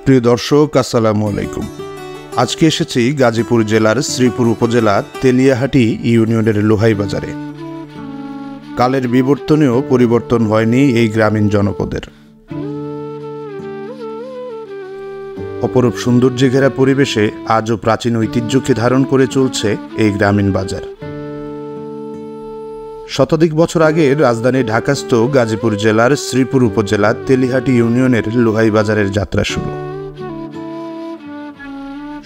প্রিয় দর্শক, আসসালামু আলাইকুম। আজকে এসেছি গাজীপুর জেলার শ্রীপুর উপজেলা তেলিয়াহাটি ইউনিয়নের লোহাই বাজারে। কালের বিবর্তনেও পরিবর্তন হয়নি এই গ্রামীণ জনপদের। অপরূপ সৌন্দর্যে ঘেরা পরিবেশে আজও প্রাচীন ঐতিহ্যকে ধারণ করে চলছে এই গ্রামীণ বাজার। শতাধিক বছর আগে রাজধানী ঢাকাস্থ গাজীপুর জেলার শ্রীপুর উপজেলা তেলিহাটি ইউনিয়নের লোহাই বাজারের যাত্রা শুরু।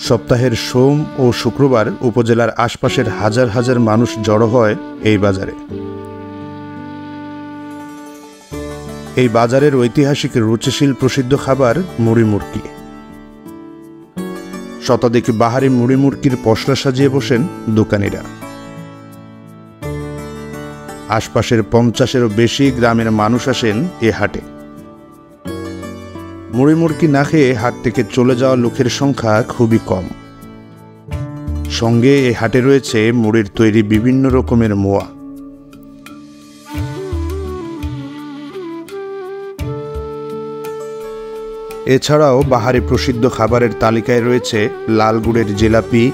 সপ্তাহের সোম ও শুক্রবার উপজেলার আশপাশের হাজার হাজার মানুষ জড়ো হয় এই বাজারে। এই বাজারের ঐতিহাসিক রুচিশীল প্রসিদ্ধ খাবার মুড়ি মুড়কি। শতাধিক বাহারি মুড়ি মুড়কির পসরা সাজিয়ে বসেন দোকানিরা। আশপাশের 50-এরও বেশি গ্রামের মানুষ আসেন এ হাটে। মুড়ি মুড়কি না খেয়ে হাট থেকে চলে যাওয়া লোকের সংখ্যা খুবই কম। সঙ্গে এ হাটে রয়েছে মুড়ির তৈরি বিভিন্ন রকমের মোয়া। এছাড়াও বাহারি প্রসিদ্ধ খাবারের তালিকায় রয়েছে লাল গুড়ের জিলাপি,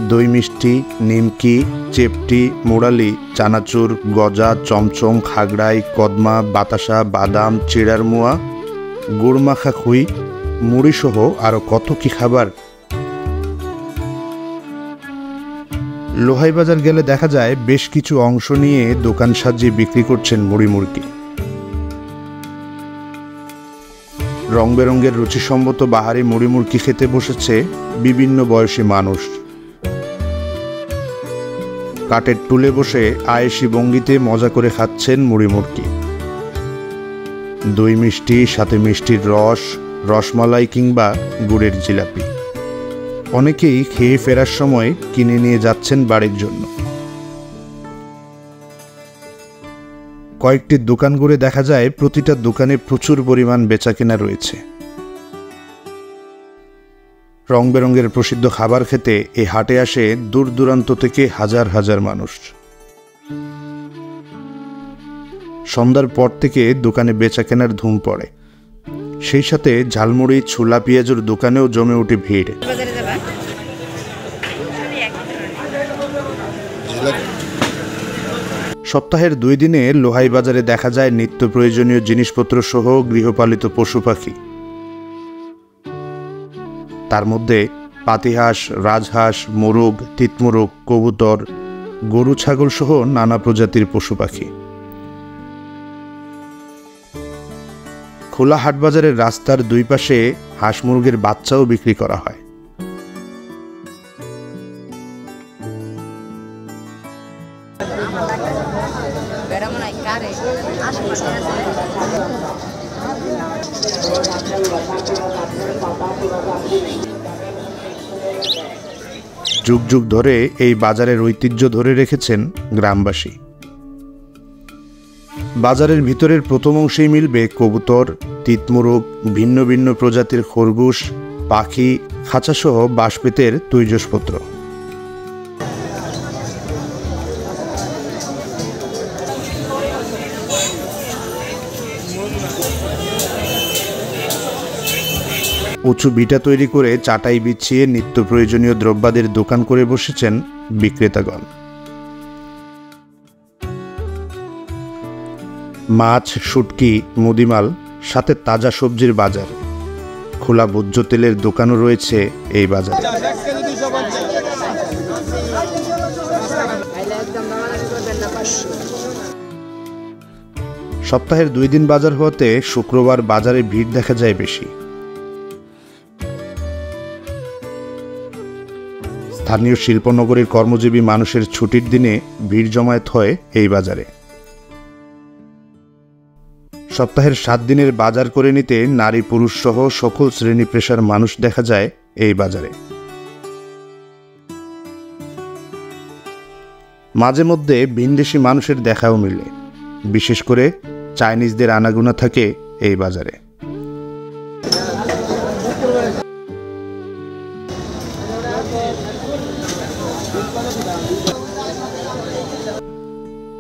দই মিষ্টি, নিমকি, চেপটি, মোড়ালি, চানাচুর, গজা, চমচম, খাগড়াই, কদমা, বাতাসা, বাদাম, চিড়ার মোয়া, গুড়মাখা খুই, মুড়িসহ আরও কত কি খাবার। লোহাই বাজার গেলে দেখা যায় বেশ কিছু অংশ নিয়ে দোকান সাজিয়ে বিক্রি করছেন মুড়ি মুড়কি। রং বেরঙের রুচিসম্মত বাহারি মুড়ি মুড়কি খেতে বসেছে বিভিন্ন বয়সী মানুষ। কাঠের টুলে বসে আয়েশি ভঙ্গিতে মজা করে খাচ্ছেন মুড়ি মুড়কি। দই মিষ্টি, সাথে মিষ্টির রস, রসমালাই কিংবা গুড়ের জিলাপি। অনেকেই খেয়ে ফেরার সময় কিনে নিয়ে যাচ্ছেন বাড়ির জন্য। কয়েকটি দোকান ঘুরে দেখা যায় প্রতিটা দোকানে প্রচুর পরিমাণ বেচাকেনা রয়েছে। রং বেরঙের প্রসিদ্ধ খাবার খেতে এই হাটে আসে দূর দূরান্ত থেকে হাজার হাজার মানুষ। সন্ধ্যার পর থেকে দোকানে বেচাকেনার ধুম পড়ে। সেই সাথে ঝালমুড়ি, ছোলা পেঁয়াজের দোকানেও জমে ওঠে ভিড়। সপ্তাহের 2 দিনে লোহাই বাজারে দেখা যায় নিত্য প্রয়োজনীয় জিনিসপত্র সহ গৃহপালিত পশু পাখি। তার মধ্যে পাতিহাঁস, রাজহাঁস, মোরগ, তিতমোরগ, কবুতর, গরু, ছাগল সহ নানা প্রজাতির পশু পাখি। খোলা হাট বাজারের রাস্তার 2 পাশে হাঁস মুরগের বাচ্চাও বিক্রি করা হয়। যুগ যুগ ধরে এই বাজারের ঐতিহ্য ধরে রেখেছেন গ্রামবাসী। বাজারের ভিতরের প্রথম অংশেই মিলবে কবুতর, তিতমোরগ, ভিন্ন ভিন্ন প্রজাতির খরগোশ, পাখি, খাঁচাসহ বাঁশবেতের তৈজসপত্র। উঁচু বিটা তৈরি করে চাটাই বিছিয়ে নিত্য প্রয়োজনীয় দ্রব্যাদির দোকান করে বসেছেন বিক্রেতাগণ। মাছ, শুটকি, মুদিমাল, সাথে তাজা সবজির বাজার। খোলা ভোজ্য তেলের দোকানও রয়েছে এই বাজারে। সপ্তাহের 2 দিন বাজার হওয়াতে শুক্রবার বাজারে ভিড় দেখা যায় বেশি। স্থানীয় শিল্পনগরীর কর্মজীবী মানুষের ছুটির দিনে ভিড় জমায়েত হয় এই বাজারে। সপ্তাহের 7 দিনের বাজার করে নিতে নারী পুরুষ সহ সকল শ্রেণী পেশার মানুষ দেখা যায় এই বাজারে। মাঝে মধ্যে ভিনদেশি মানুষের দেখাও মিলে, বিশেষ করে চাইনিজদের আনাগোনা থাকে এই বাজারে।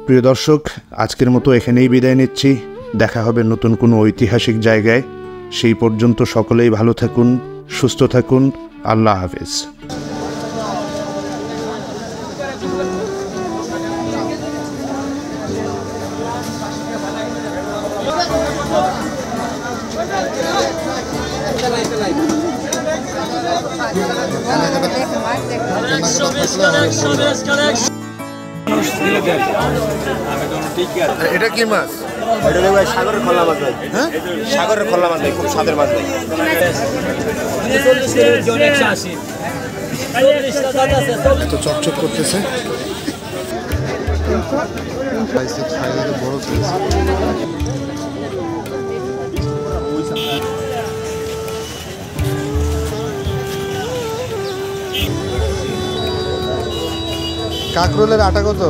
প্রিয় দর্শক, আজকের মতো এখানেই বিদায় নিচ্ছি। দেখা হবে নতুন কোনো ঐতিহাসিক জায়গায়। সেই পর্যন্ত সকলেই ভালো থাকুন, সুস্থ থাকুন। আল্লাহ হাফেজ। এটা কি মাছ? এটা দেখো ভাই, সাগরের খোলা মাছ ভাই। হ্যাঁ, সাগরের খোলা মাছ ভাই, খুব স্বাদের মাছ ভাই। তো চকচক করতেছে। বড় সাইজ। কাঁকরোলের আটা কত?